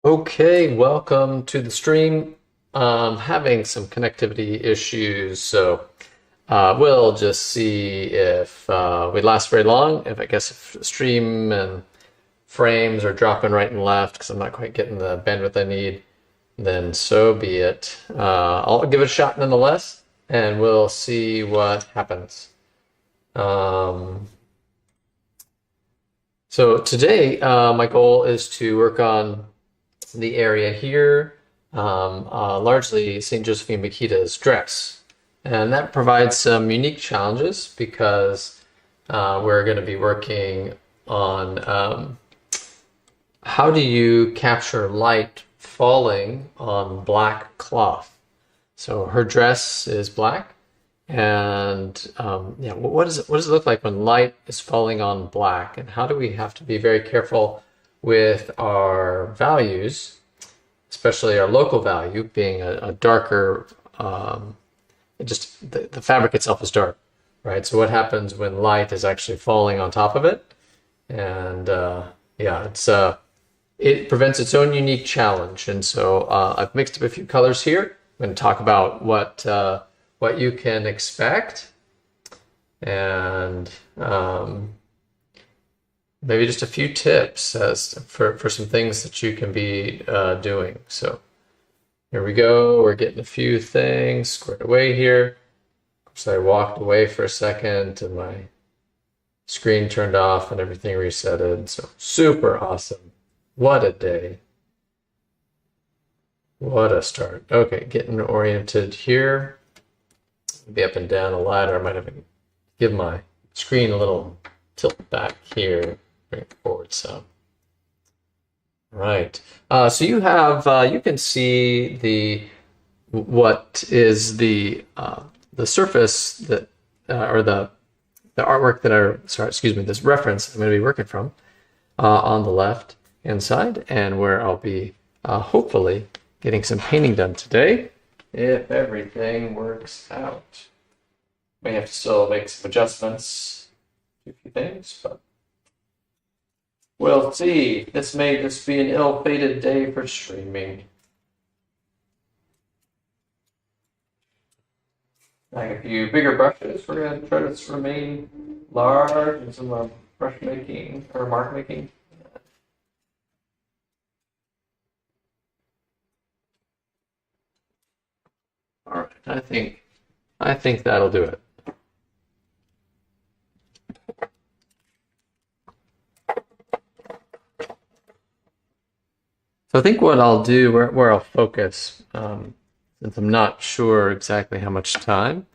Okay, welcome to the stream. Having some connectivity issues, so we'll just see if we last very long. If stream and frames are dropping right and left because I'm not quite getting the bandwidth I need, then so be it. I'll give it a shot nonetheless, and we'll see what happens. So today, my goal is to work on the area here, largely St. Josephine Bakhita's dress. And that provides some unique challenges because we're going to be working on how do you capture light falling on black cloth. So her dress is black, and yeah, what does it look like when light is falling on black, and how do we have to be very careful with our values, especially our local value being a darker, just the fabric itself is dark, right? So what happens when light is actually falling on top of it? And yeah, it presents its own unique challenge. And so I've mixed up a few colors here. I'm going to talk about what you can expect, and maybe just a few tips for some things that you can be doing. So here we go. We're getting a few things squared away here. So I walked away for a second and my screen turned off and everything resetted. So super awesome. What a day. What a start. Okay, getting oriented here. Maybe up and down the ladder. I might have to give my screen a little tilt back here. Bring it forward some. Right. So you have you can see what is the surface that or the artwork this reference I'm going to be working from on the left hand side, and where I'll be hopefully getting some painting done today if everything works out. May have to still make some adjustments to a few things, but we'll see. This may just be an ill-fated day for streaming. I have a few bigger brushes. We're going to try to remain large in some brush making or mark making. All right, I think that'll do it. So I think what I'll do, where I'll focus, since I'm not sure exactly how much time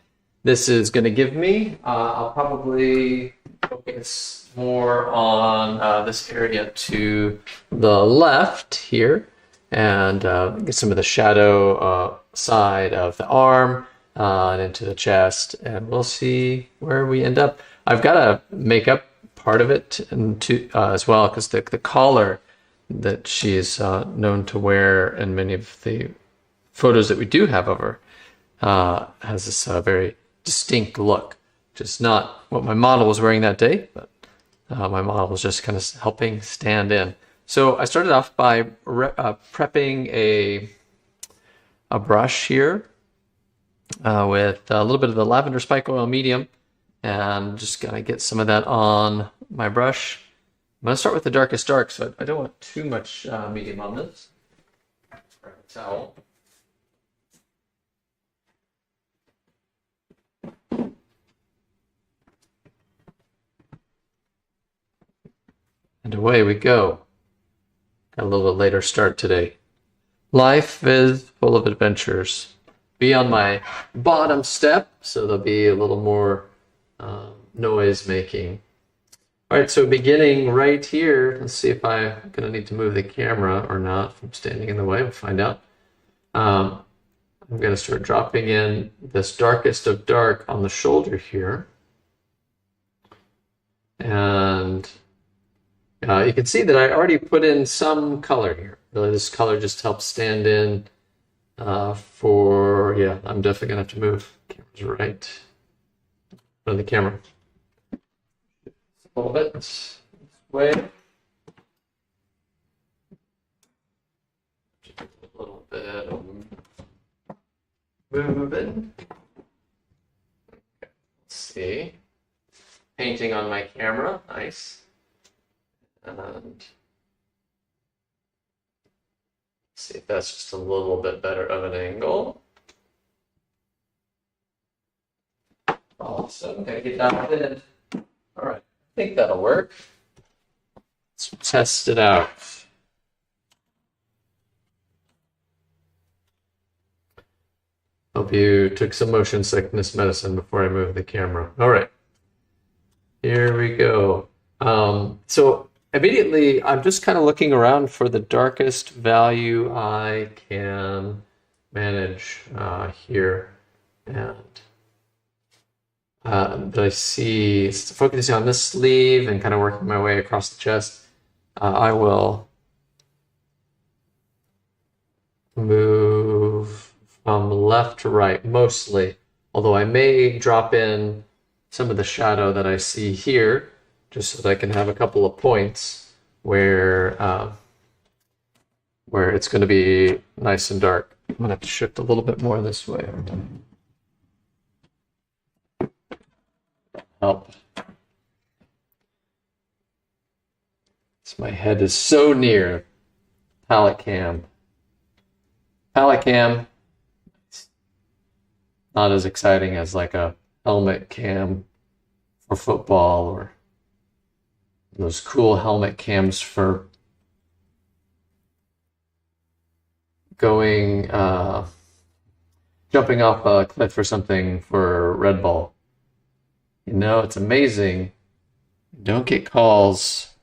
this is going to give me, I'll probably focus more on this area to the left here, and get some of the shadow side of the arm and into the chest, and we'll see where we end up. I've got to make up part of it as well, because the collar that she is known to wear in many of the photos that we do have of her has this very distinct look, which is not what my model was wearing that day, but my model was just kind of helping stand in. So I started off by prepping a brush here with a little bit of the lavender spike oil medium, and just gonna get some of that on my brush. I'm going to start with the darkest dark, so I don't want too much medium on this. Grab a towel. And away we go. Got a little bit later start today. Life is full of adventures. Be on my bottom step, so there'll be a little more noise making. All right, so beginning right here, let's see if I'm going to need to move the camera or not from standing in the way. We'll find out. I'm going to start dropping in this darkest of dark on the shoulder here. And you can see that I already put in some color here. Really, this color just helps stand in yeah, I'm definitely going to have to move the camera's right on the camera. A little bit this way. A little bit of moving. Let's see. Painting on my camera, nice. And let's see if that's just a little bit better of an angle. Awesome, gotta get that in. All right, I think that'll work. Let's test it out. Hope you took some motion sickness medicine before I moved the camera. All right, here we go. So immediately, I'm just kind of looking around for the darkest value I can manage here. And I see, focusing on this sleeve and kind of working my way across the chest, I will move from left to right mostly, although I may drop in some of the shadow that I see here, just so that I can have a couple of points where it's going to be nice and dark. I'm going to have to shift a little bit more this way. Help. So my head is so near palette cam. Palette cam, not as exciting as like a helmet cam for football or those cool helmet cams for going, jumping off a cliff or something for Red Bull. You know, it's amazing. You don't get calls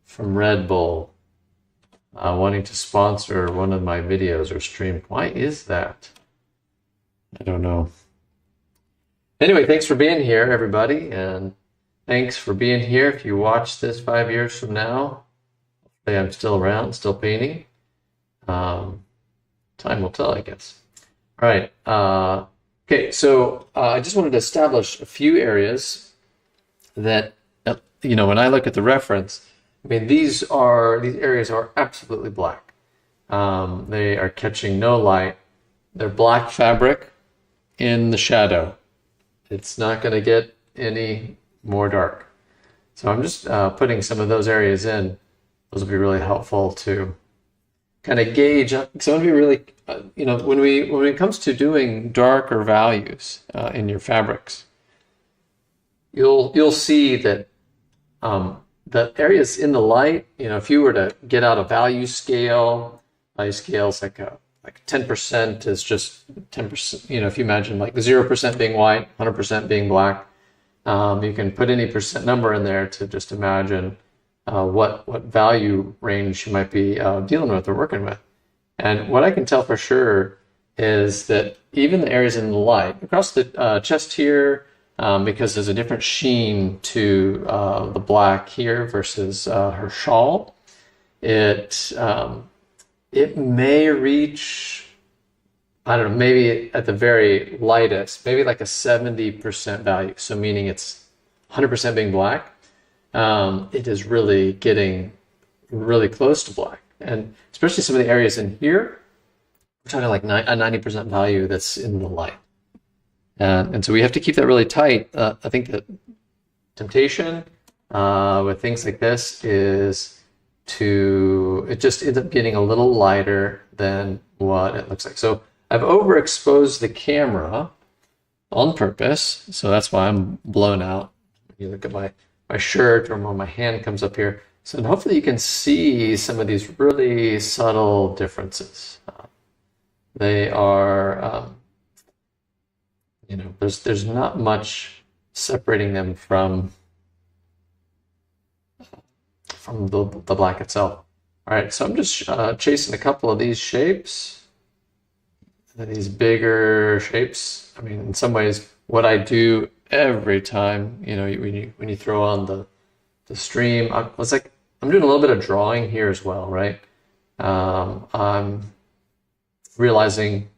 from Red Bull wanting to sponsor one of my videos or stream. Why is that? I don't know. Anyway, thanks for being here, everybody, and thanks for being here. If you watch this 5 years from now, hopefully I'm still around, still painting. Time will tell, I guess. All right. Okay, so I just wanted to establish a few areas that, you know, when I look at the reference, I mean, these areas are absolutely black. They are catching no light. They're black fabric in the shadow. It's not going to get any more dark. So I'm just putting some of those areas in. Those will be really helpful to kind of gauge. So I want to be really, you know, when it comes to doing darker values in your fabrics, you'll see that the areas in the light, you know, if you were to get out a value scale is like 10% is just 10%. You know, if you imagine like 0% being white, 100% being black, you can put any percent number in there to just imagine what value range you might be dealing with or working with. And what I can tell for sure is that even the areas in the light, across the chest here, because there's a different sheen to the black here versus her shawl, it may reach, I don't know, maybe at the very lightest, maybe like a 70% value. So meaning it's 100% being black. It is really getting really close to black. And especially some of the areas in here, we're talking like a 90% value that's in the light. And so we have to keep that really tight. I think that temptation with things like this is it just ends up getting a little lighter than what it looks like. So I've overexposed the camera on purpose, so that's why I'm blown out. You look at my shirt or when my hand comes up here. So hopefully you can see some of these really subtle differences. They are, you know, there's not much separating them from the black itself. All right, so I'm just chasing a couple of these shapes, these bigger shapes. I mean, in some ways, what I do every time, you know, when you throw on the stream, I'm doing a little bit of drawing here as well, right? I'm realizing,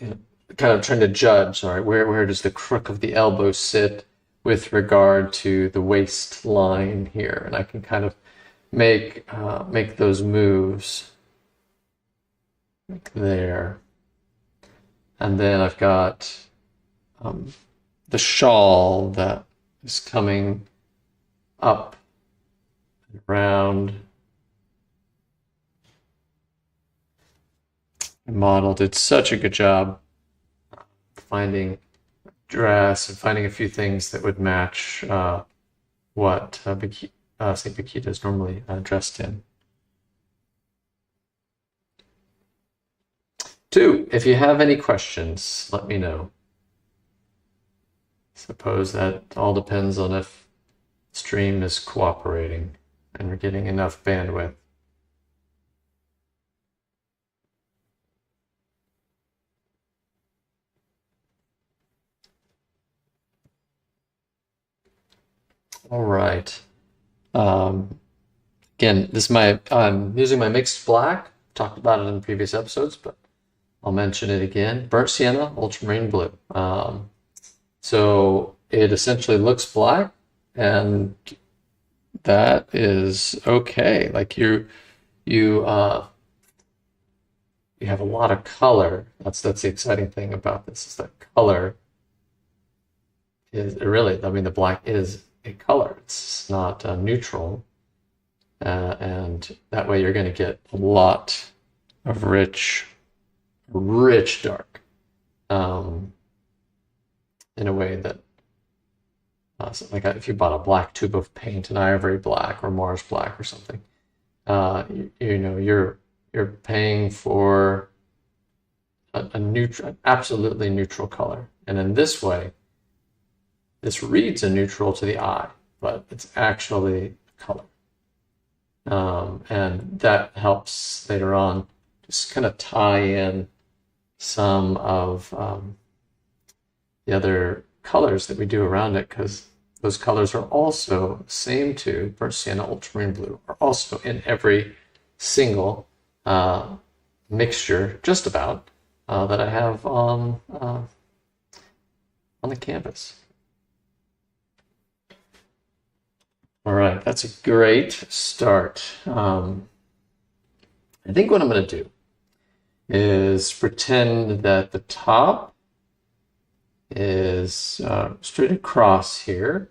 you know, kind of trying to judge, all right, where does the crook of the elbow sit with regard to the waistline here? And I can kind of make those moves like there. And then I've got the shawl that is coming up and around. The model did such a good job finding dress and finding a few things that would match what St. Bakhita is normally dressed in. 2, if you have any questions, let me know. Suppose that all depends on if stream is cooperating and we're getting enough bandwidth. All right. Again, I'm using my mixed black. Talked about it in previous episodes, but I'll mention it again. Burnt sienna, ultramarine blue. So it essentially looks black, and that is okay. Like you have a lot of color. That's the exciting thing about this, is that color is really, I mean, the black is a color. It's not neutral, and that way you're going to get a lot of rich dark, in a way that, so like if you bought a black tube of paint, an ivory black or Mars black or something, you're paying for a neutral, absolutely neutral color, and in this way, this reads a neutral to the eye, but it's actually color. And that helps later on just kind of tie in some of the other colors that we do around it, because those colors are also, same to burnt sienna, ultramarine blue, are also in every single mixture, just about, that I have on the canvas. All right, that's a great start. I think what I'm going to do is pretend that the top is straight across here,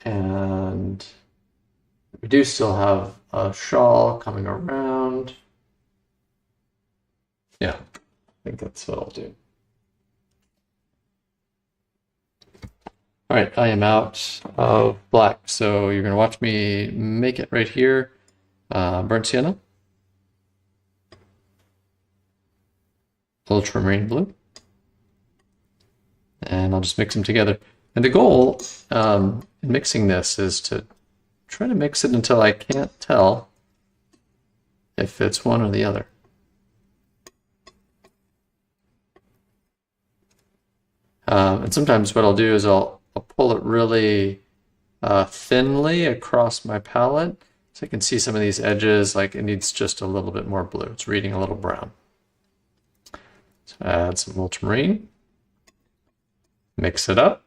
and we do still have a shawl coming around. Yeah, I think that's what I'll do. All right, I am out of black, so you're going to watch me make it right here. Burnt sienna, ultramarine blue, and I'll just mix them together. And the goal in mixing this is to try to mix it until I can't tell if it's one or the other. And sometimes what I'll do is I'll pull it really thinly across my palette, so I can see some of these edges, like it needs just a little bit more blue. It's reading a little brown. So add some ultramarine, mix it up.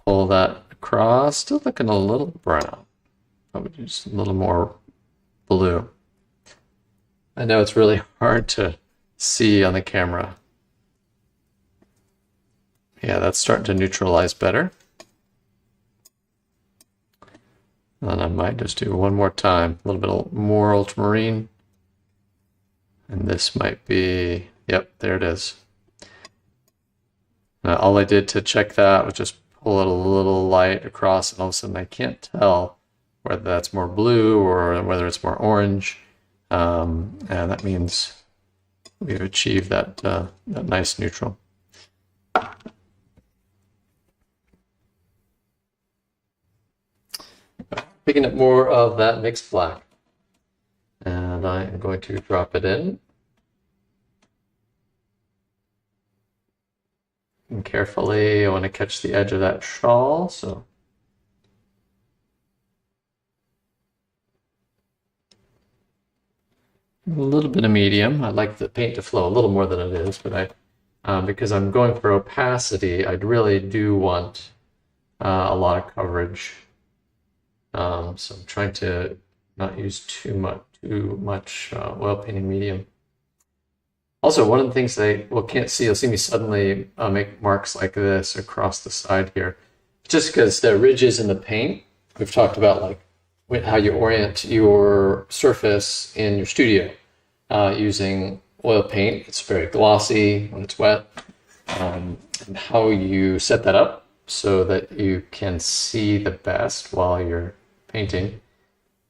Pull that across, still looking a little brown. Probably just a little more blue. I know it's really hard to see on the camera. Yeah, that's starting to neutralize better. And I might just do one more time, a little bit more ultramarine. And this might be, yep, there it is. Now, all I did to check that was just pull it a little light across, and all of a sudden I can't tell whether that's more blue or whether it's more orange. And that means we've achieved that nice neutral. Picking up more of that mixed black, and I am going to drop it in. And carefully, I want to catch the edge of that shawl, so little bit of medium. I'd like the paint to flow a little more than it is, but because I'm going for opacity, I really do want a lot of coverage. So I'm trying to not use too much oil painting medium. Also, one of the things they can't see, you'll see me suddenly make marks like this across the side here, just because the ridges in the paint. We've talked about like how you orient your surface in your studio using oil paint. It's very glossy when it's wet, and how you set that up so that you can see the best while you're painting.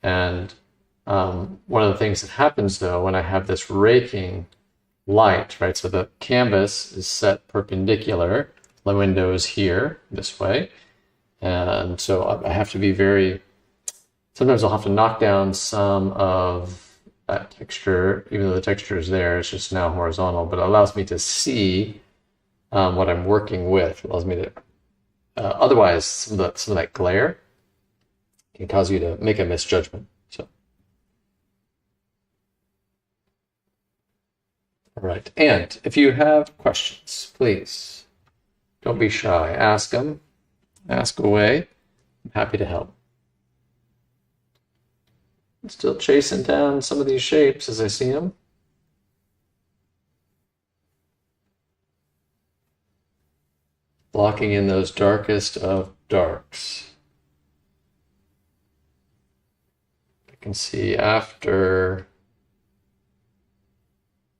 And one of the things that happens though when I have this raking light, right? So the canvas is set perpendicular, the window is here this way, and so I have to be sometimes I'll have to knock down some of that texture, even though the texture is there, it's just now horizontal, but it allows me to see what I'm working with. It allows me to, otherwise some of that glare can cause you to make a misjudgment. So, all right, and if you have questions, please don't be shy. Ask them, ask away. I'm happy to help. I'm still chasing down some of these shapes as I see them. Blocking in those darkest of darks. I can see after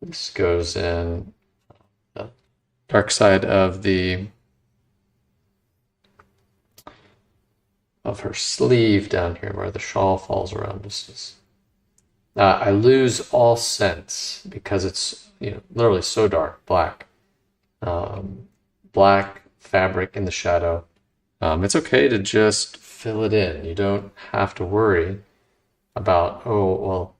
this goes in the dark side of her sleeve down here where the shawl falls around. I lose all sense because it's literally so dark, black. Black fabric in the shadow. It's okay to just fill it in. You don't have to worry about, oh, well,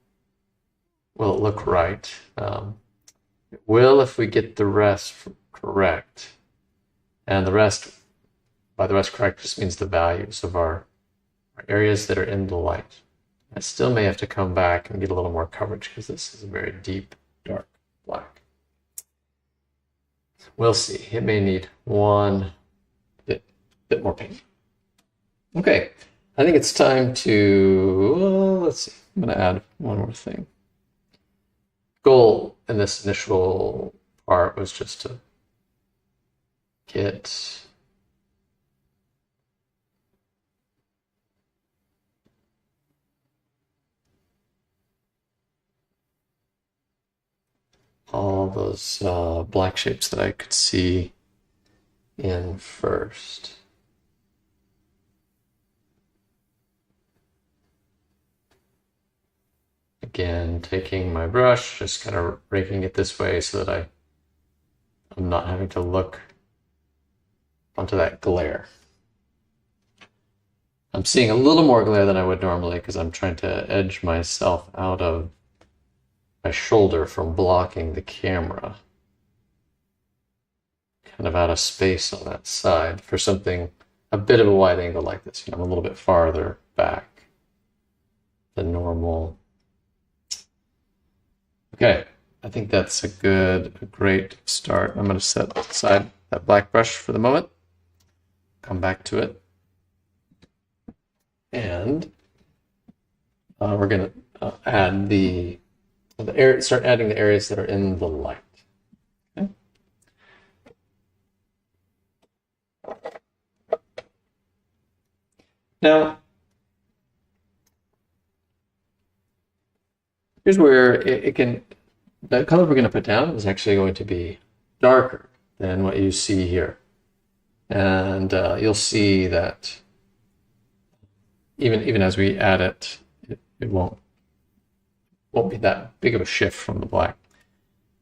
will it look right? It will if we get the rest correct. And by the rest correct just means the values of our areas that are in the light. I still may have to come back and get a little more coverage because this is a very deep, dark black. We'll see. It may need one bit more paint. Okay, I think it's time to, let's see, I'm going to add one more thing. Goal in this initial part was just to get all those black shapes that I could see in first. Again, taking my brush, just kind of raking it this way so that I'm not having to look onto that glare. I'm seeing a little more glare than I would normally because I'm trying to edge myself out of my shoulder from blocking the camera. Kind of out of space on that side for something, a bit of a wide angle like this. I'm a little bit farther back than normal. Okay, I think that's a great start. I'm going to set aside that black brush for the moment, come back to it, and we're going to add start adding the areas that are in the light. Okay. Now, here's where the color we're going to put down is actually going to be darker than what you see here. And you'll see that even as we add it, it won't be that big of a shift from the black.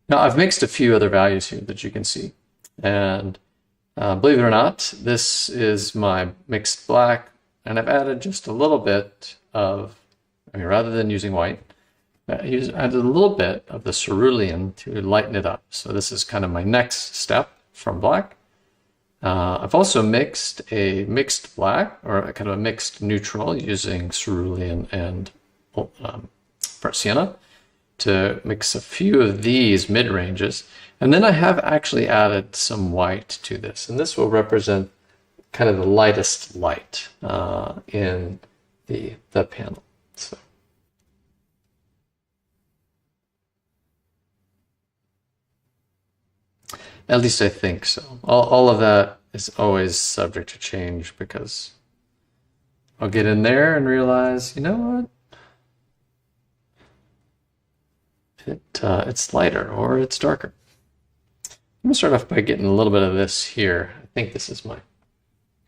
Now I've mixed a few other values here that you can see. And believe it or not, this is my mixed black, and I've added just a little bit of, rather than using white, I added a little bit of the cerulean to lighten it up. So this is kind of my next step from black. I've also mixed a mixed black, or a kind of a mixed neutral using cerulean and burnt sienna to mix a few of these mid-ranges. And then I have actually added some white to this. And this will represent kind of the lightest light in the panel. So. At least I think so. All of that is always subject to change because I'll get in there and realize, you know what? It's lighter or it's darker. I'm gonna start off by getting a little bit of this here. I think this is my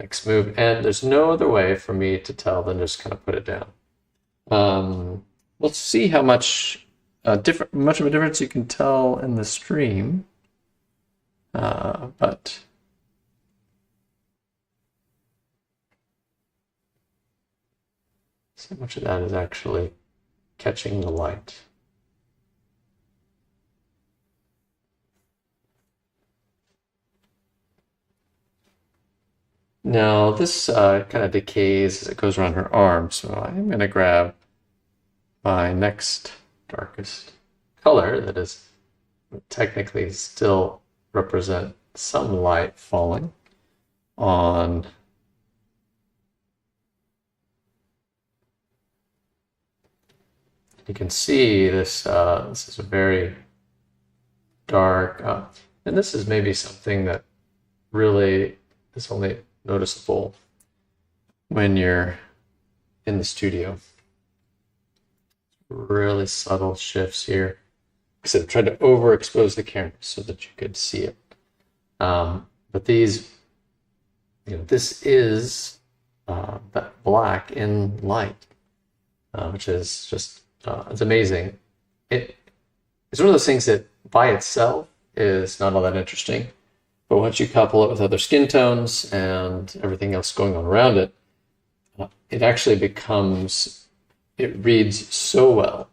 next move, and there's no other way for me to tell than just kind of put it down. Let's see how much much of a difference you can tell in the stream. But so much of that is actually catching the light. Now this kind of decays as it goes around her arm, so I'm going to grab my next darkest color that is technically still represent some light falling on you can see this this is a very dark and this is maybe something that really is only noticeable when you're in the studio. Really subtle shifts here. So I tried to overexpose the camera so that you could see it. But these, this is that black in light, which is just, it's amazing. It's one of those things that by itself is not all that interesting, but once you couple it with other skin tones and everything else going on around it, it actually becomes, it reads so well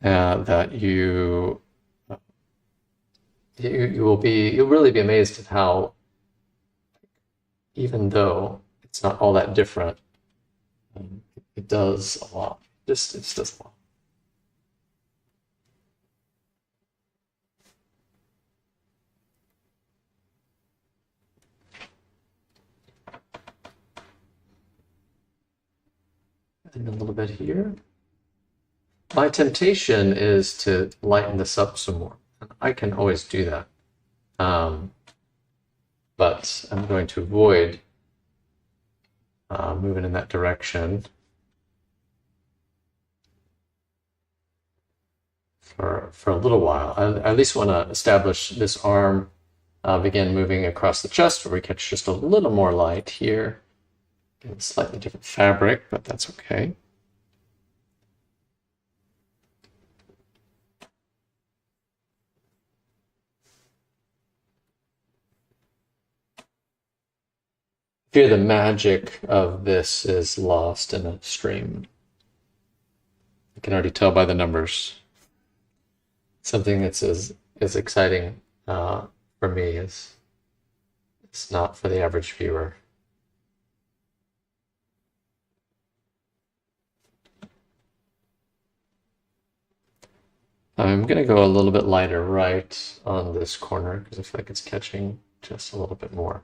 that you'll really be amazed at how, even though it's not all that different, it does a lot. It just does a lot. And a little bit here. My temptation is to lighten this up some more. I can always do that. But I'm going to avoid moving in that direction for a little while. I at least want to establish this arm, begin moving across the chest where we catch just a little more light here. Again, slightly different fabric, but that's okay. I fear the magic of this is lost in a stream. I can already tell by the numbers. Something that's as exciting for me is it's not for the average viewer. I'm going to go a little bit lighter right on this corner because I feel like it's catching just a little bit more.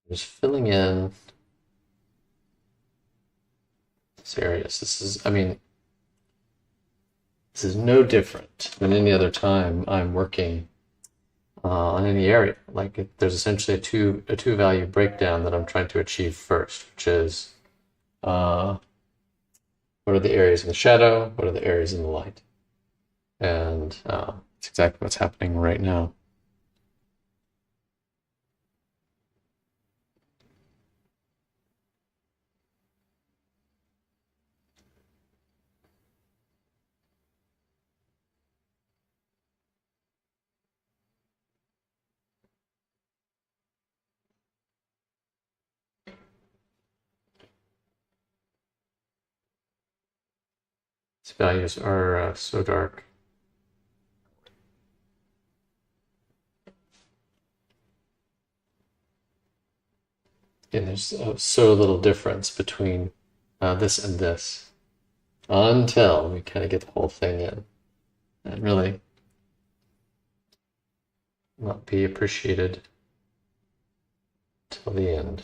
Just filling in these areas. This is, I mean, this is no different than any other time I'm working on any area. Like there's essentially a two value breakdown that I'm trying to achieve first, which is what are the areas in the shadow? What are the areas in the light? And it's exactly what's happening right now. These values are so dark. And there's so little difference between this and this until we kind of get the whole thing in and really not be appreciated till the end.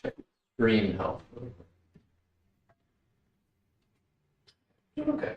Check green health. Okay.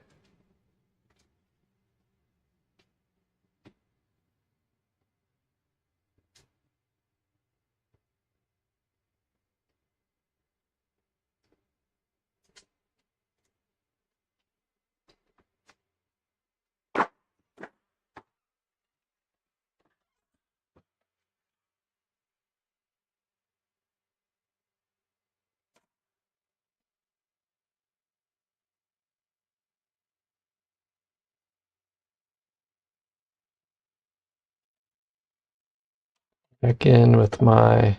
Back in with my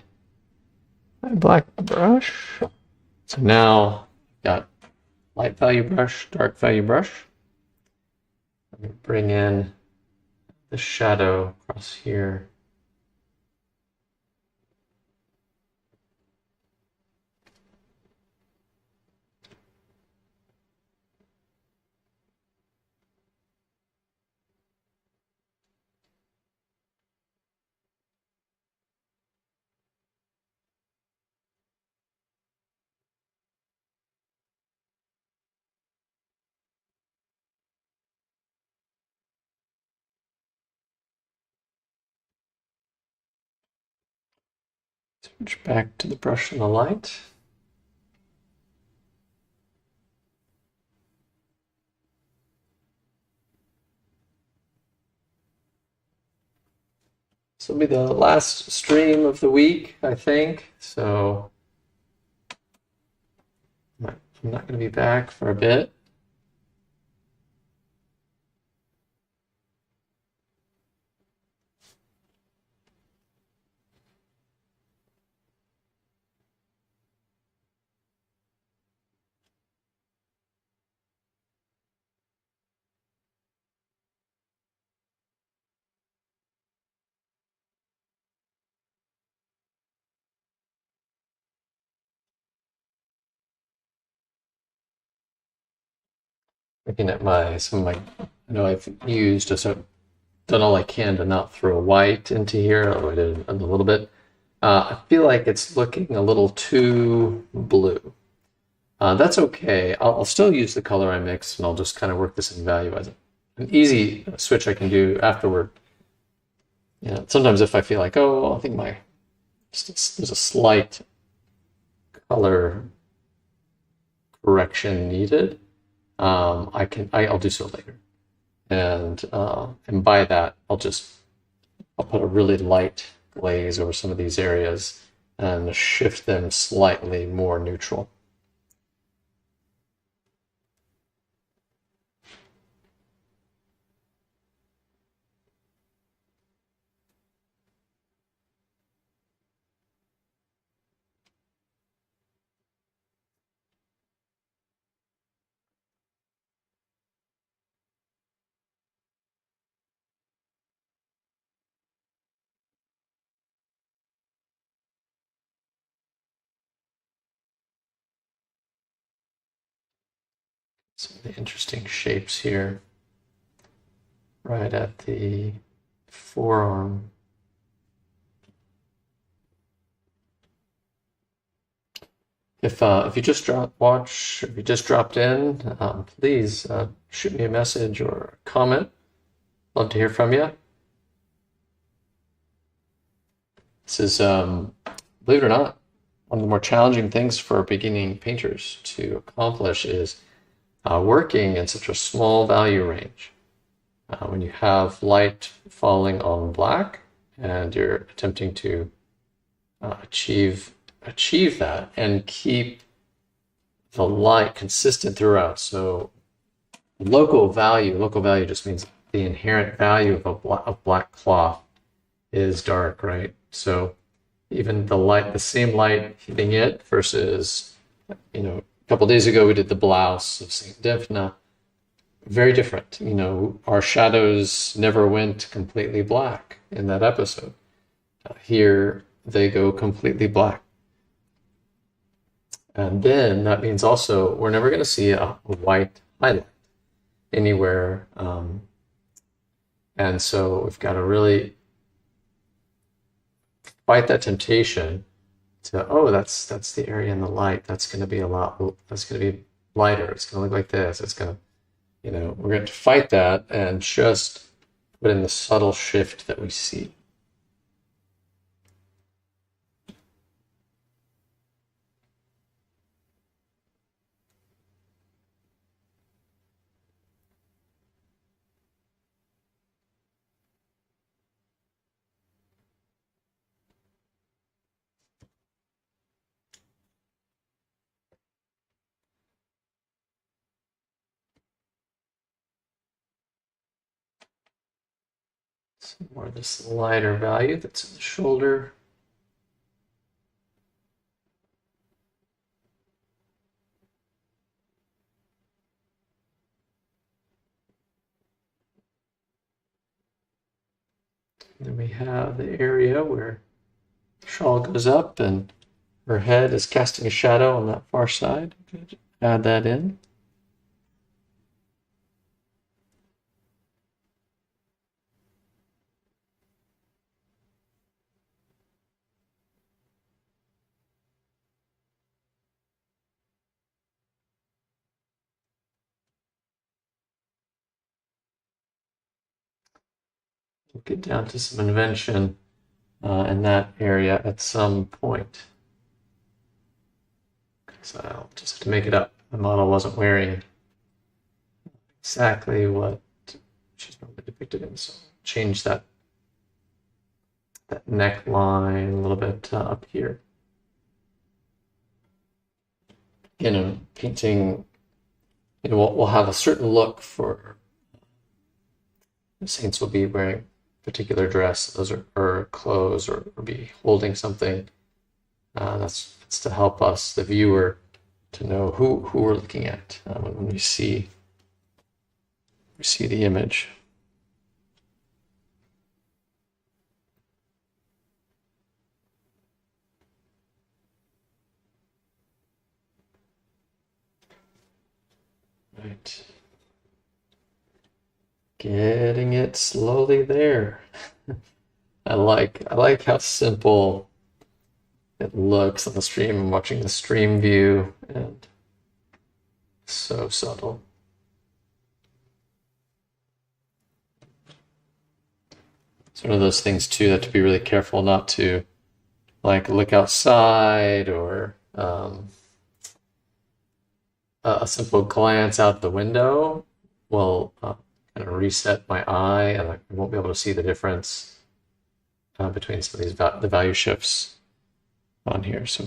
black brush. So now I've got light value brush, dark value brush. I'm going to bring in the shadow across here. Switch back to the brush and the light. This will be the last stream of the week, I think. So I'm not going to be back for a bit. Looking at I know I've used done all I can to not throw white into here, although I did a little bit. I feel like it's looking a little too blue. That's okay. I'll still use the color I mixed, and I'll just kind of work this in value as an easy switch I can do afterward. You know, sometimes if I feel like, oh, I think there's a slight color correction needed, I'll do so later, and by that I'll put a really light glaze over some of these areas and shift them slightly more neutral. Some of the interesting shapes here, right at the forearm. If you just dropped in, please shoot me a message or a comment. Love to hear from you. This is, believe it or not, one of the more challenging things for beginning painters to accomplish is working in such a small value range. When you have light falling on black and you're attempting to achieve achieve that and keep the light consistent throughout. So local value just means the inherent value of black cloth is dark, right? So even the same light hitting it versus, a couple days ago we did the blouse of Saint Divna, very different. Our shadows never went completely black in that episode. Here they go completely black. And then that means also we're never going to see a white highlight anywhere. And so we've got to really fight that temptation to, oh, that's the area in the light. That's going to be lighter. It's going to look like this. It's going to, we're going to fight that and just put in the subtle shift that we see. Some more of this lighter value that's in the shoulder. And then we have the area where the shawl goes up and her head is casting a shadow on that far side. Add that in. We'll get down to some invention in that area at some point. So I'll just have to make it up. The model wasn't wearing exactly what she's normally depicted in, so change that neckline a little bit up here. Again, I'm painting, we'll have a certain look for the saints will be wearing a particular dress, those are or clothes, or be holding something. That's to help us, the viewer, to know who we're looking at when we see the image. Right. Getting it slowly there. I like how simple it looks on the stream. I'm watching the stream view and so subtle. It's one of those things too that to be really careful not to look outside or a simple glance out the window will kind of reset my eye, and I won't be able to see the difference between some of these the value shifts on here. So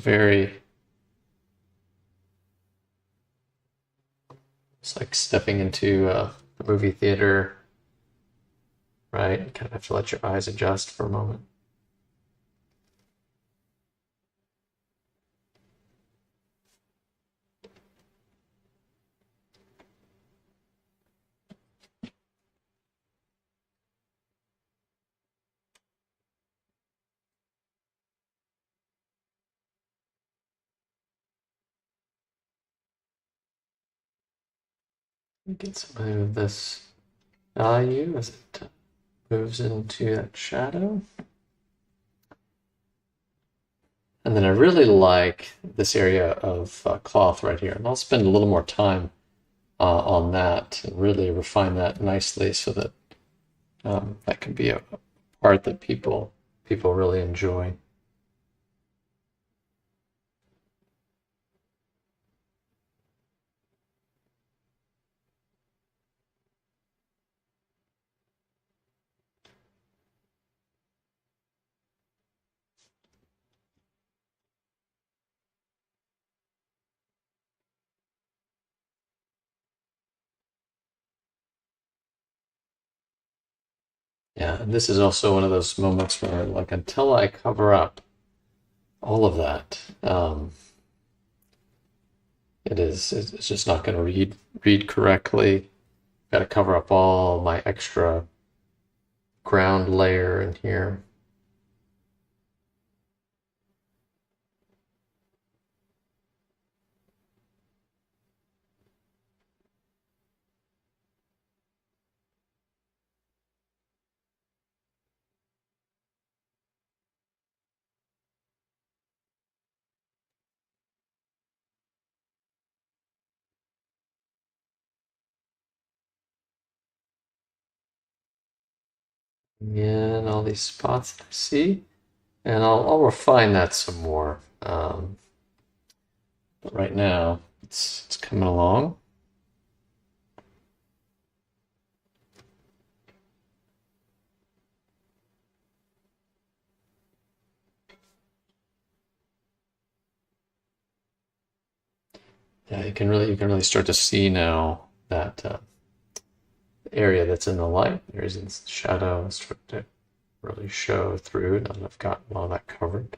it's like stepping into a movie theater, right? You kind of have to let your eyes adjust for a moment. Get some of this value as it moves into that shadow. And then I really like this area of cloth right here. And I'll spend a little more time on that and really refine that nicely so that that can be a part that people really enjoy. Yeah, and this is also one of those moments where, like, until I cover up all of that, it's just not going to read correctly. Got to cover up all my extra ground layer in here. And all these spots that I see. And I'll refine that some more. But right now, it's coming along. Yeah, you can really start to see now that area that's in the light. There's in shadow, start to really show through now that I've got all that covered.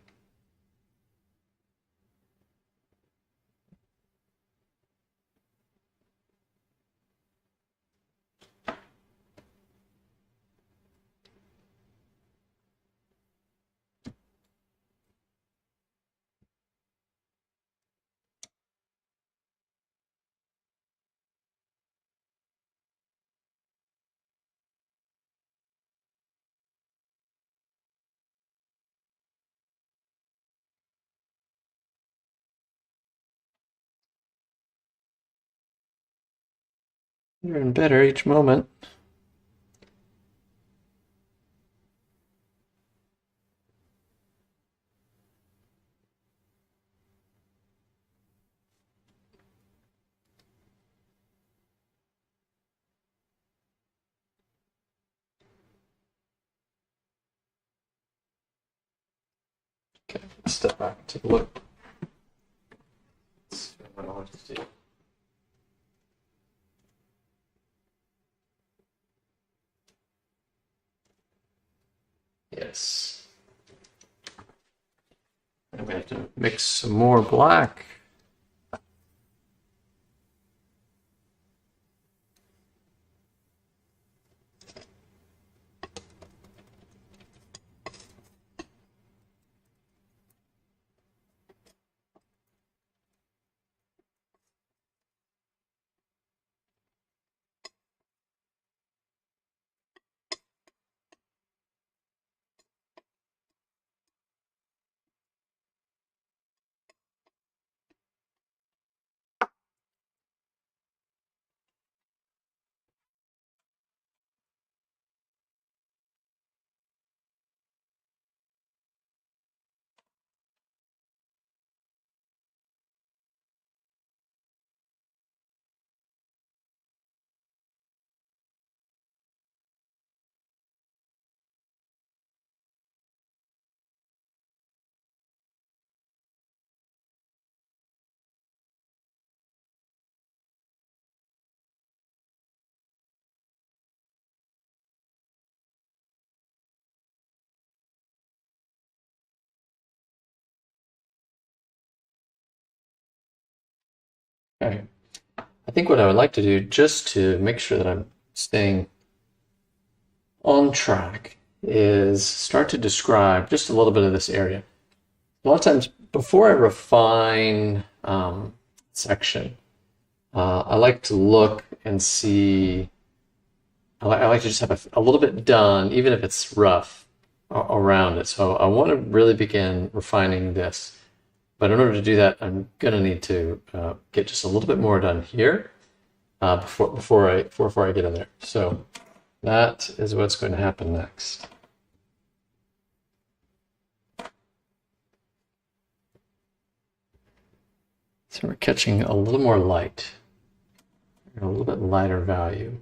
Better and better each moment. Okay, step back, take a look. Let's see what I want to see. Yes. And we have to mix some more black. Okay. I think what I would like to do, just to make sure that I'm staying on track, is start to describe just a little bit of this area. A lot of times, before I refine section, I like to look and see. I like to just have a little bit done, even if it's rough around it. So I want to really begin refining this. But in order to do that, I'm going to need to get just a little bit more done here before I get in there. So that is what's going to happen next. So we're catching a little more light, a little bit lighter value.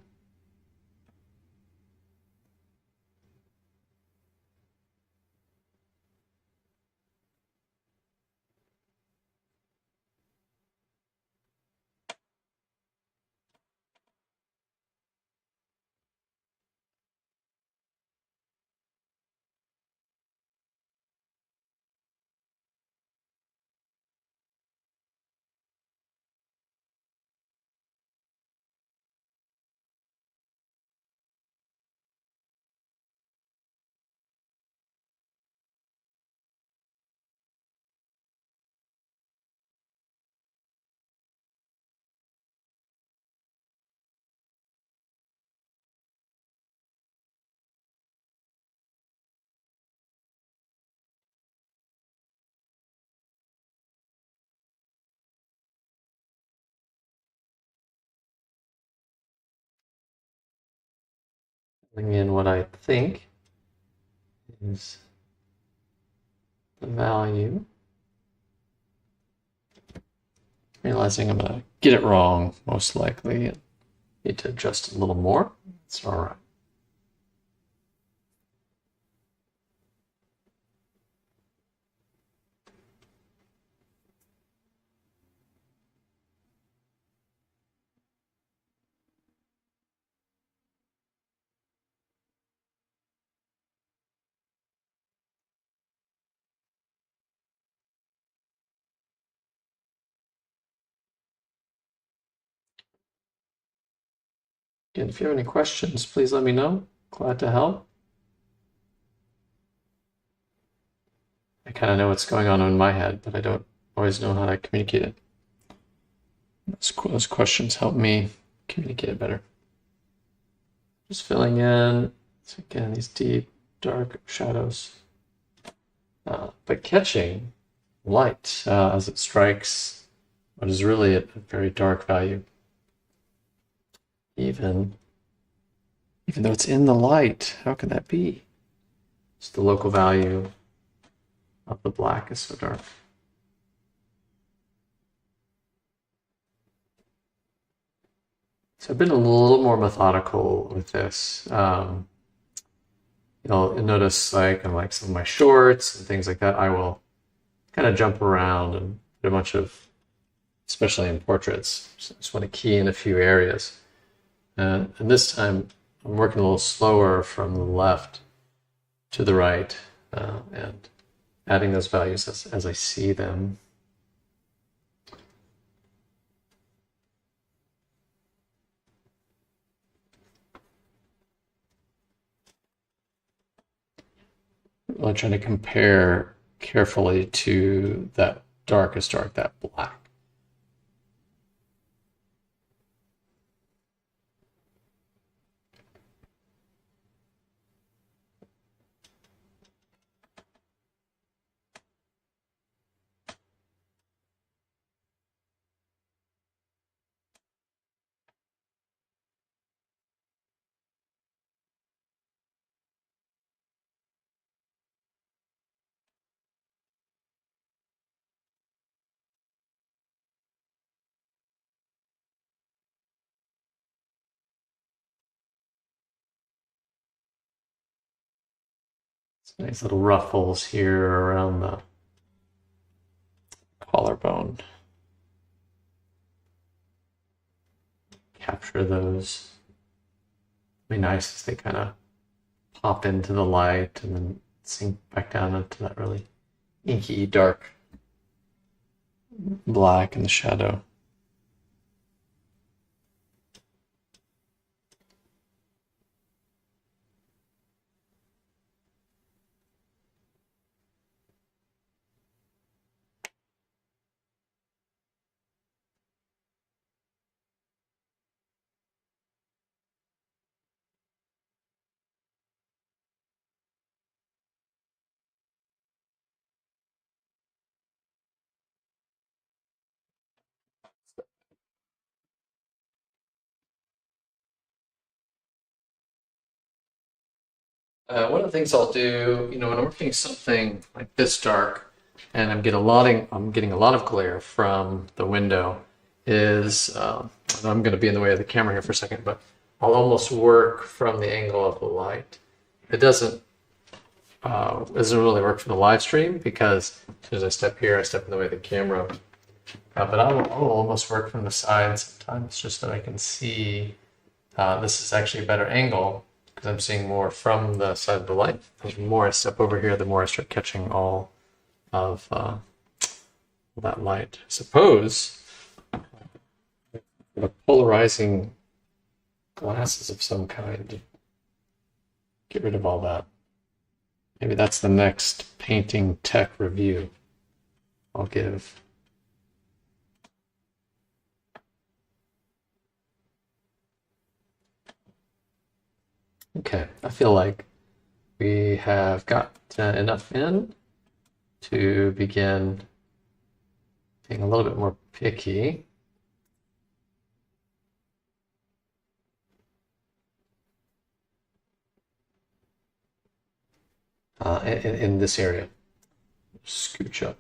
filling in what I think is the value. Realizing I'm going to get it wrong, most likely. I need to adjust a little more. It's all right. Again, if you have any questions, please let me know. Glad to help. I kind of know what's going on in my head, but I don't always know how to communicate it. Those questions help me communicate it better. Just filling in, so again, these deep, dark shadows, but catching light as it strikes what is really a very dark value. Even though it's in the light, how can that be? Just the local value of the black is so dark. So I've been a little more methodical with this. You'll notice like on like some of my shorts and things like that, I will kind of jump around and put a bunch of, especially in portraits, just want to key in a few areas. And this time I'm working a little slower from the left to the right and adding those values as I see them. I'm trying to compare carefully to that darkest dark, that black. Nice little ruffles here around the collarbone. Capture those. Be nice as they kind of pop into the light and then sink back down into that really inky dark black in the shadow. One of the things I'll do, when I'm working something like this dark, and I'm getting a lot of glare from the window, is I'm going to be in the way of the camera here for a second, but I'll almost work from the angle of the light. It doesn't really work for the live stream because as soon as I step here, I step in the way of the camera. But I'll almost work from the side sometimes, just that I can see this is actually a better angle. Because I'm seeing more from the side of the light. The more I step over here, the more I start catching all of that light. Suppose the polarizing glasses of some kind. Get rid of all that. Maybe that's the next painting tech review I'll give. Okay, I feel like we have got enough in to begin being a little bit more picky. in this area. Scooch up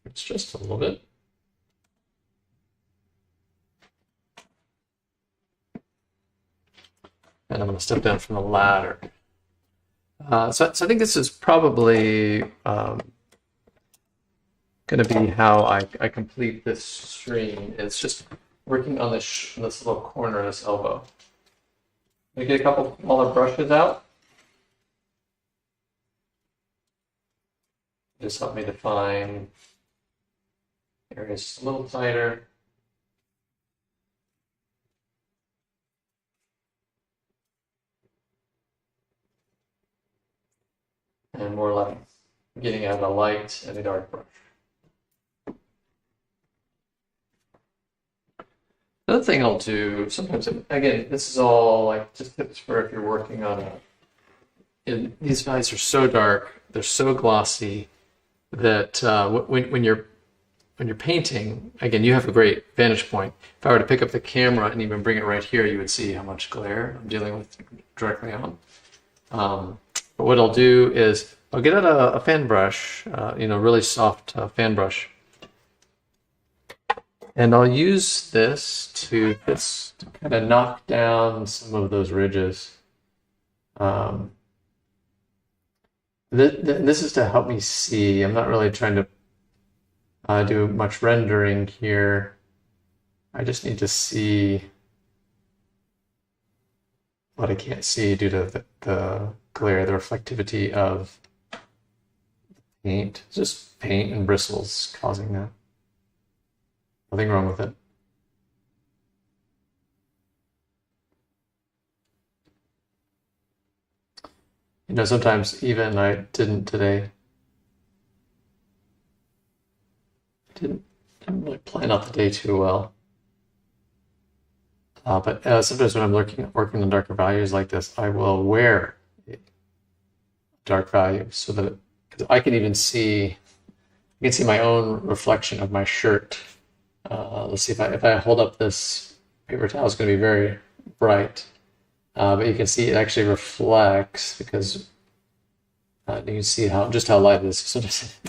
it's just a little bit. And I'm going to step down from the ladder. So I think this is probably going to be how I complete this stream. It's just working on this little corner of this elbow. I get a couple smaller brushes out. Just help me define areas a little tighter. And more like getting out a light and a dark brush. Another thing I'll do sometimes, again, this is all like just tips for if you're working on these guys are so dark, they're so glossy that when you're painting, again, you have a great vantage point. If I were to pick up the camera and even bring it right here, you would see how much glare I'm dealing with directly on. But what I'll do is I'll get out a fan brush, really soft fan brush, and I'll use this to just kind of knock down some of those ridges. This is to help me see. I'm not really trying to do much rendering here. I just need to see what I can't see due to the glare, the reflectivity of the paint. It's just paint and bristles causing that. Nothing wrong with it. Sometimes even I didn't today. Didn't really plan out the day too well. But sometimes when I'm working on darker values like this, I will wear dark value so that because I can even see, you can see my own reflection of my shirt. Let's see if I hold up this paper towel, it's going to be very bright, but you can see it actually reflects because you can see just how light it is. So it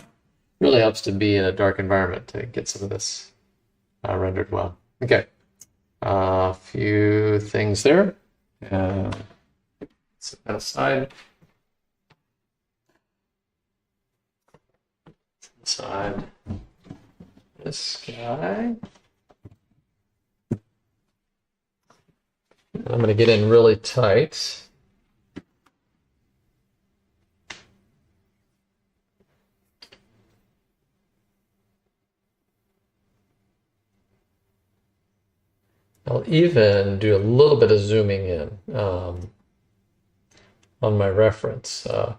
really helps to be in a dark environment to get some of this rendered well. Okay. A few things there. Set that aside. Set aside this guy. I'm going to get in really tight. I'll even do a little bit of zooming in on my reference. I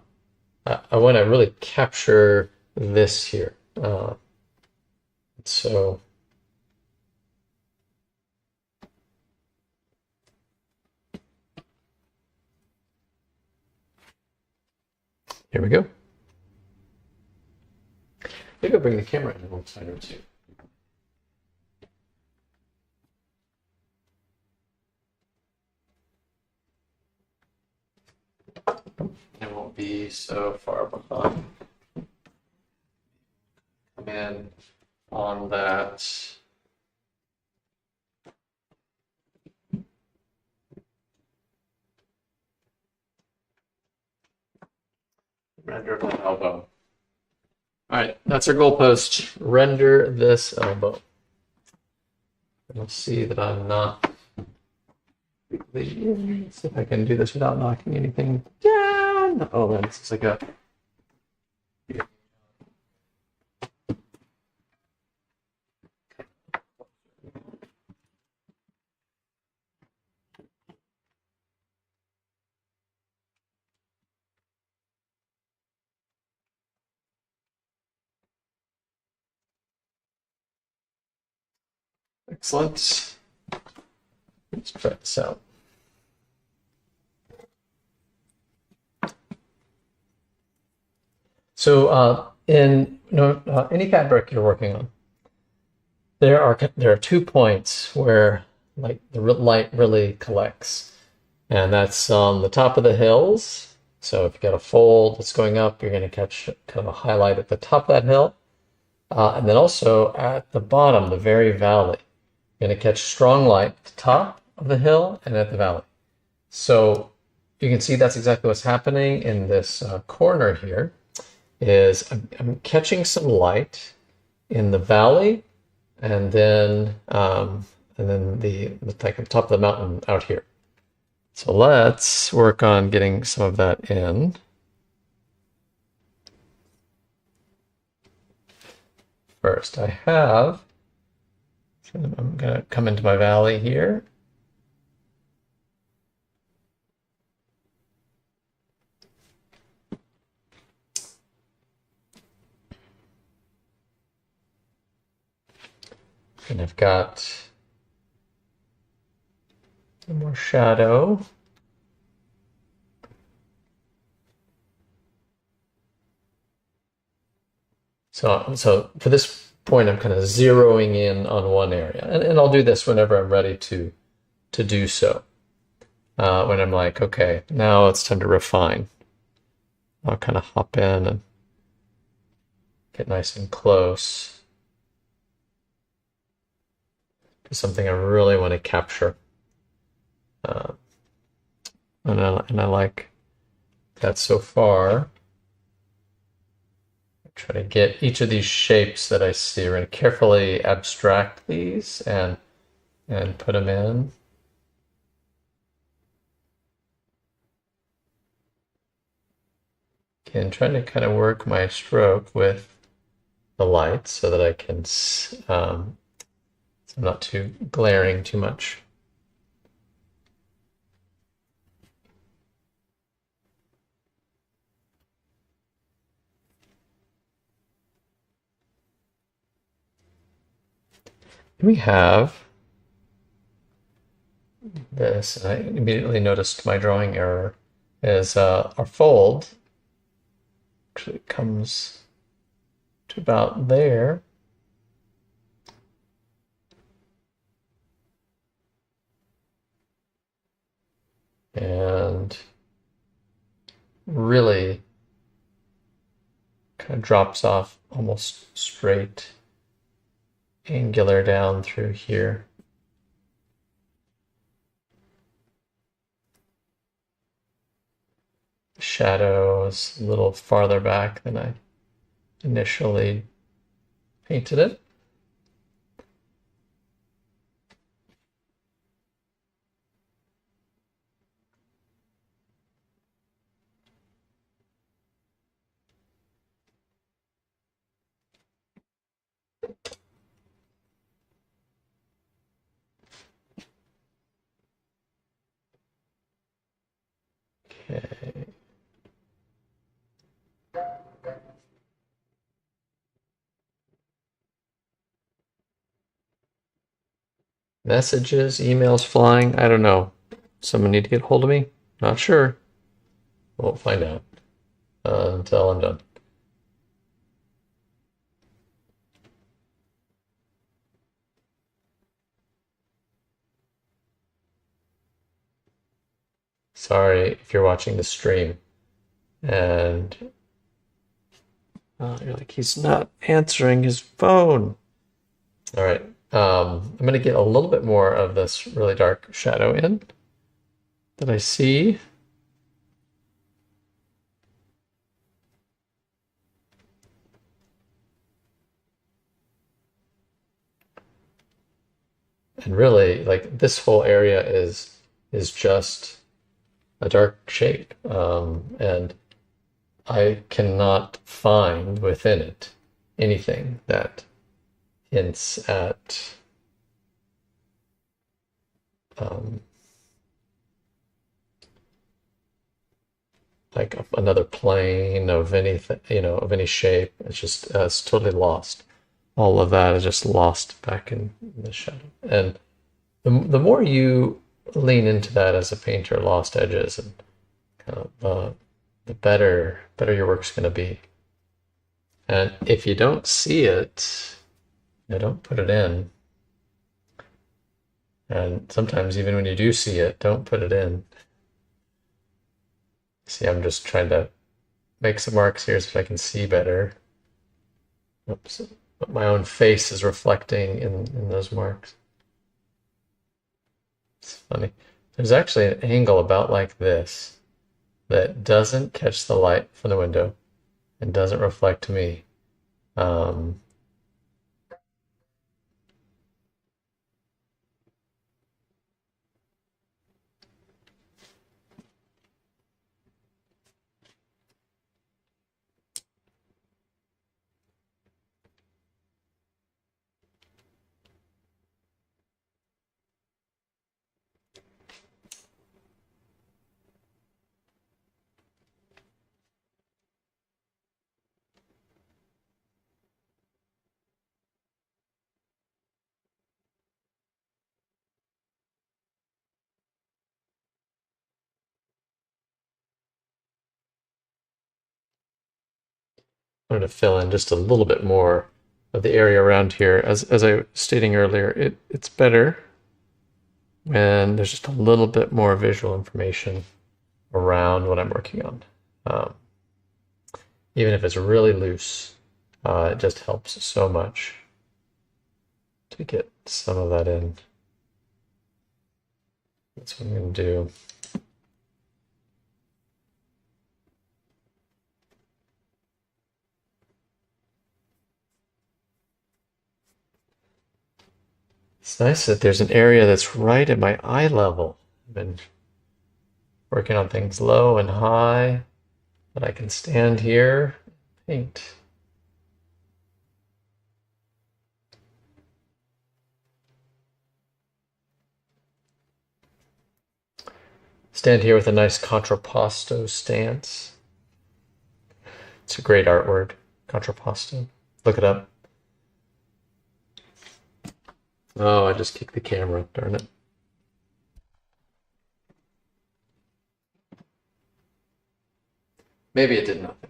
want to really capture this here. So here we go. Maybe I'll bring the camera in a little tighter too. It won't be so far behind. Come in on that. Render the elbow. All right, that's our goalpost. Render this elbow. You'll see that I'm not. Let's see if I can do this without knocking anything down. Oh man, this is like a. Excellent. Let's try this out. So in any fabric you're working on, there are 2 points where like the light really collects, and that's on the top of the hills. So if you got a fold that's going up, you're going to catch kind of a highlight at the top of that hill. And then also at the bottom, the very valley, you're going to catch strong light at the top of the hill and at the valley. So you can see that's exactly what's happening in this corner here, is I'm catching some light in the valley and then the like the top of the mountain out here. So let's work on getting some of that in. First, I'm going to come into my valley here. And I've got some more shadow. So for this point, I'm kind of zeroing in on one area. And I'll do this whenever I'm ready to do so. When I'm like, okay, now it's time to refine. I'll kind of hop in and get nice and close to something I really want to capture. And I like that so far. Try to get each of these shapes that I see. We're going to carefully abstract these and put them in. Again, trying to kind of work my stroke with the light so that I can, so I'm not too glaring too much. We have this, and I immediately noticed my drawing error, is our fold actually comes to about there. And really kind of drops off almost straight, angular down through here. The shadow is a little farther back than I initially painted it. Okay. Messages, emails flying, I don't know. Someone need to get hold of me? Not sure. We'll find out until I'm done. Sorry if you're watching the stream and you're like, he's not answering his phone. All right. I'm going to get a little bit more of this really dark shadow in that I see. And really, like, this whole area is just a dark shape, and I cannot find within it anything that hints at like another plane of anything, of any shape. It's just it's totally lost. All of that is just lost back in the shadow. And the more you lean into that as a painter, lost edges, and kind of, the better your work's going to be. And if you don't see it, don't put it in. And sometimes even when you do see it, don't put it in. See, I'm just trying to make some marks here so I can see better. Oops. But my own face is reflecting in those marks. It's funny. There's actually an angle about like this that doesn't catch the light from the window and doesn't reflect to me. Um, I'm going to fill in just a little bit more of the area around here. As I was stating earlier, it's better when there's just a little bit more visual information around what I'm working on. Um, Even if it's really loose, it just helps so much to get some of that in. That's what I'm going to do. It's nice that there's an area that's right at my eye level. I've been working on things low and high, but I can stand here and paint. Stand here with a nice contrapposto stance. It's a great art word, contrapposto. Look it up. Oh, I just kicked the camera, darn it. Maybe it did nothing.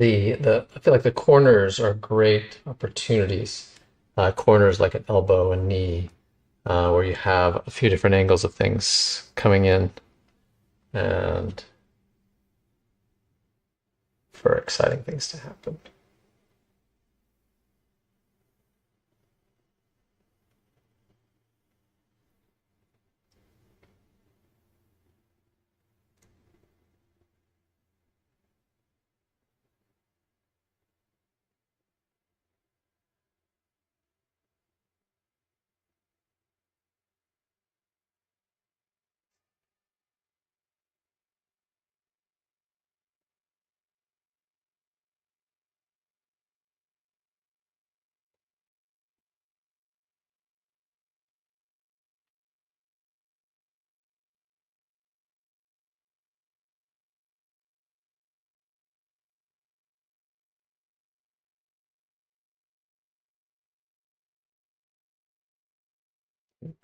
I feel like the corners are great opportunities. Corners like an elbow and knee, where you have a few different angles of things coming in, and for exciting things to happen.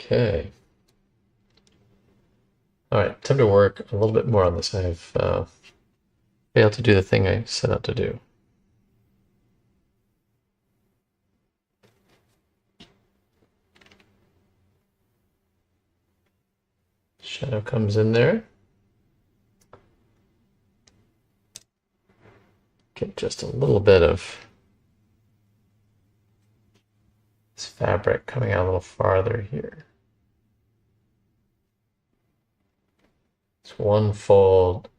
Okay. All right, time to work a little bit more on this. I've failed to do the thing I set out to do. Shadow comes in there. Get just a little bit of this fabric coming out a little farther here. It's one fold,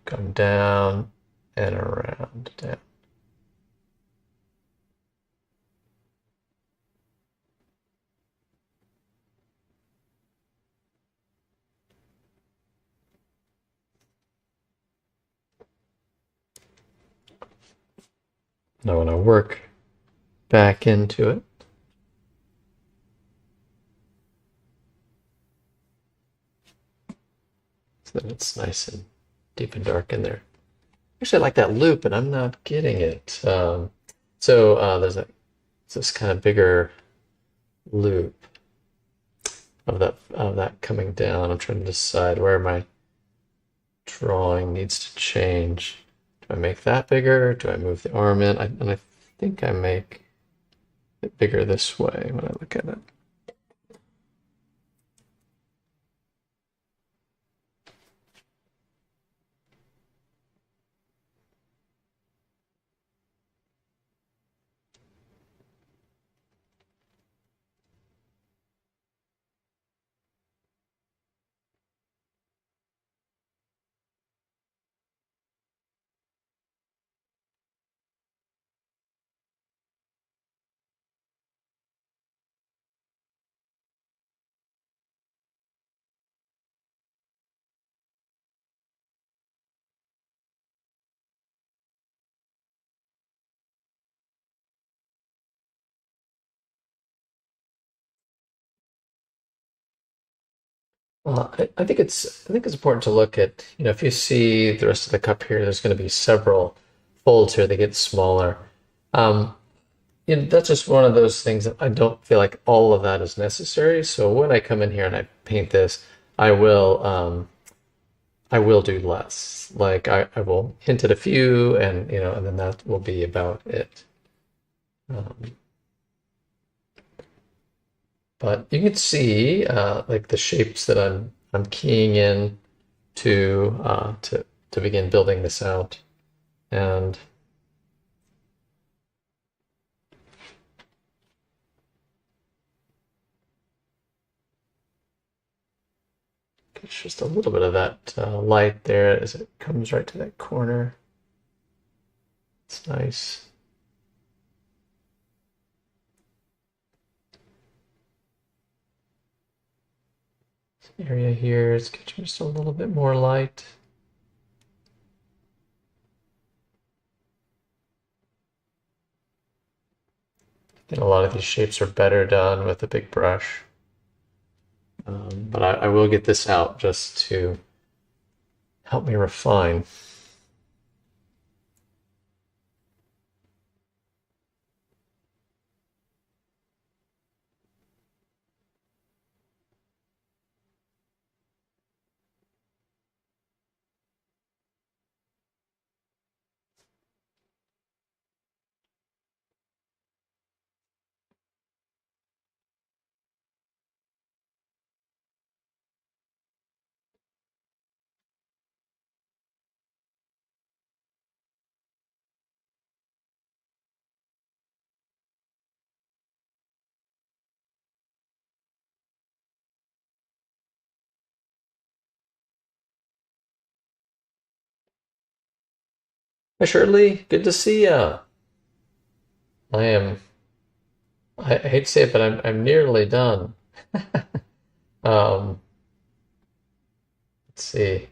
come down and around, down. And I want to work back into it so that it's nice and deep and dark in there. Actually, I like that loop, and I'm not getting it. There's this kind of bigger loop of that coming down. I'm trying to decide where my drawing needs to change. Do I make that bigger? Do I move the arm in? And I think I make it bigger this way when I look at it. I think it's important to look at, if you see the rest of the cup here, there's going to be several folds here. They get smaller. Um, that's just one of those things that I don't feel like all of that is necessary. So when I come in here and I paint this, I will I will do less. Like I will hint at a few, and then that will be about it. Um, but you can see like the shapes that I'm keying in to begin building this out. And it's just a little bit of that light there as it comes right to that corner. It's nice. This area here is getting just a little bit more light. And a lot of these shapes are better done with a big brush. But I will get this out just to help me refine. Hi Shirley, good to see ya. I am, I hate to say it, but I'm nearly done. Um, let's see.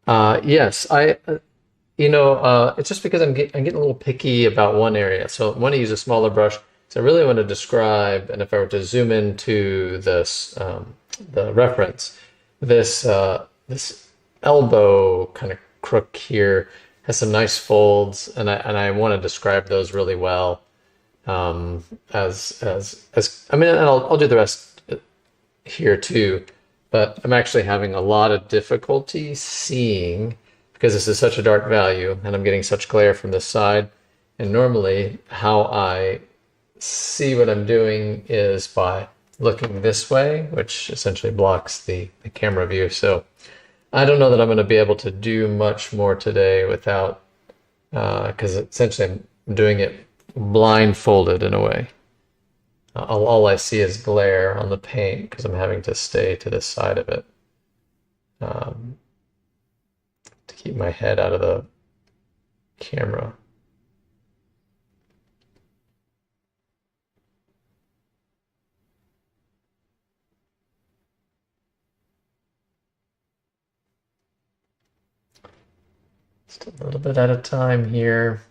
Yes, it's just because I'm getting a little picky about one area. So I want to use a smaller brush. So I really want to describe, and if I were to zoom into this, the reference, this elbow kind of crook here has some nice folds, and I want to describe those really well. As I mean, and I'll do the rest here too, but I'm actually having a lot of difficulty seeing because this is such a dark value and I'm getting such glare from this side. And normally how I see what I'm doing is by looking this way, which essentially blocks the camera view. So I don't know that I'm going to be able to do much more today without, because essentially I'm doing it blindfolded in a way. All I see is glare on the paint because I'm having to stay to this side of it um, to keep my head out of the camera. Just a little bit at a time here.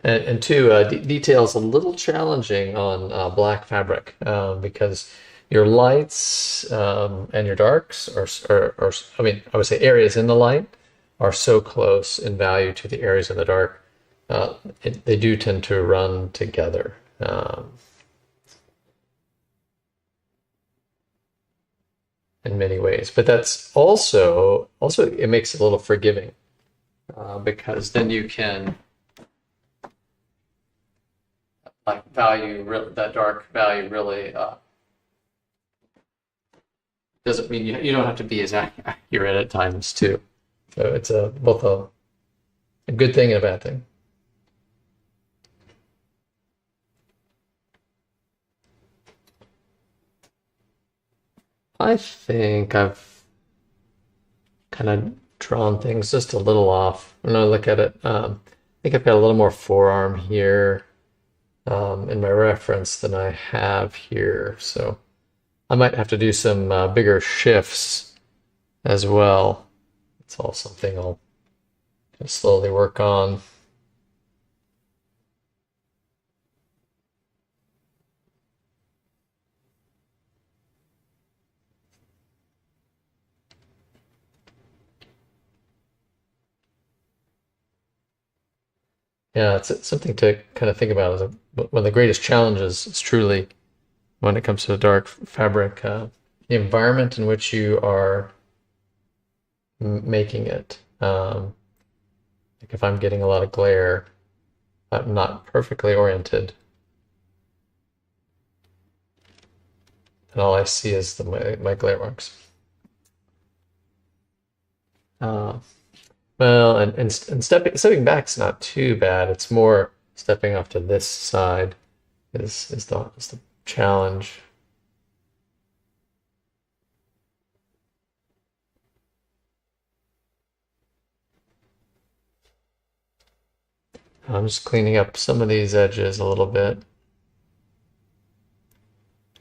And two, detail is a little challenging on black fabric because your lights and your darks are, I mean, I would say areas in the light are so close in value to the areas in the dark. They do tend to run together. In many ways, but that's also it makes it a little forgiving because then you can like that dark value really doesn't mean you don't have to be as accurate at times too. So it's both a good thing and a bad thing. I think I've kind of drawn things just a little off. When I look at it, I think I've got a little more forearm here in my reference than I have here. So I might have to do some bigger shifts as well. It's all something I'll slowly work on. Yeah, it's something to kind of think about. As one of the greatest challenges is truly when it comes to dark fabric, the environment in which you are making it. Like if I'm getting a lot of glare, I'm not perfectly oriented, and all I see is my glare marks. Uh, well, and stepping back's not too bad. It's more stepping off to this side is the challenge. I'm just cleaning up some of these edges a little bit.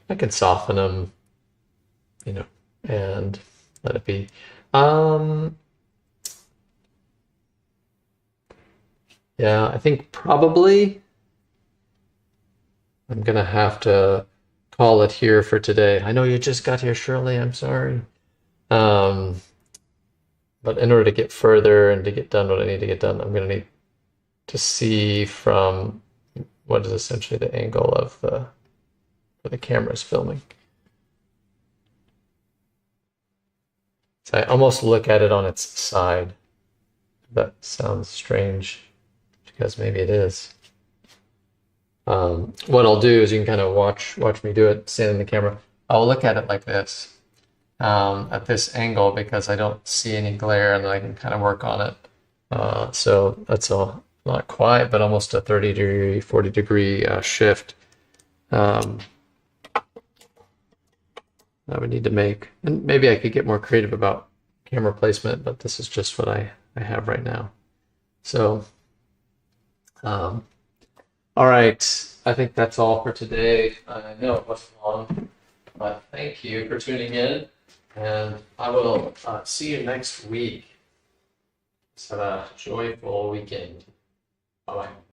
I can soften them, you know, and let it be. Yeah, I think probably I'm gonna have to call it here for today. I know you just got here, Shirley. I'm sorry. Um, but in order to get further and to get done what I need to get done, I'm gonna need to see from what is essentially the angle of where the camera is filming. So I almost look at it on its side. That sounds strange because maybe it is. What I'll do is you can kind of watch me do it, stand in the camera. I'll look at it like this, at this angle because I don't see any glare and I can kind of work on it. So that's not quite, but almost a 30 degree, 40 degree shift I would need to make. And maybe I could get more creative about camera placement, but this is just what I have right now. So, all right. I think that's all for today. I know it was long, but thank you for tuning in, and I will see you next week. Have a joyful weekend. Bye-bye.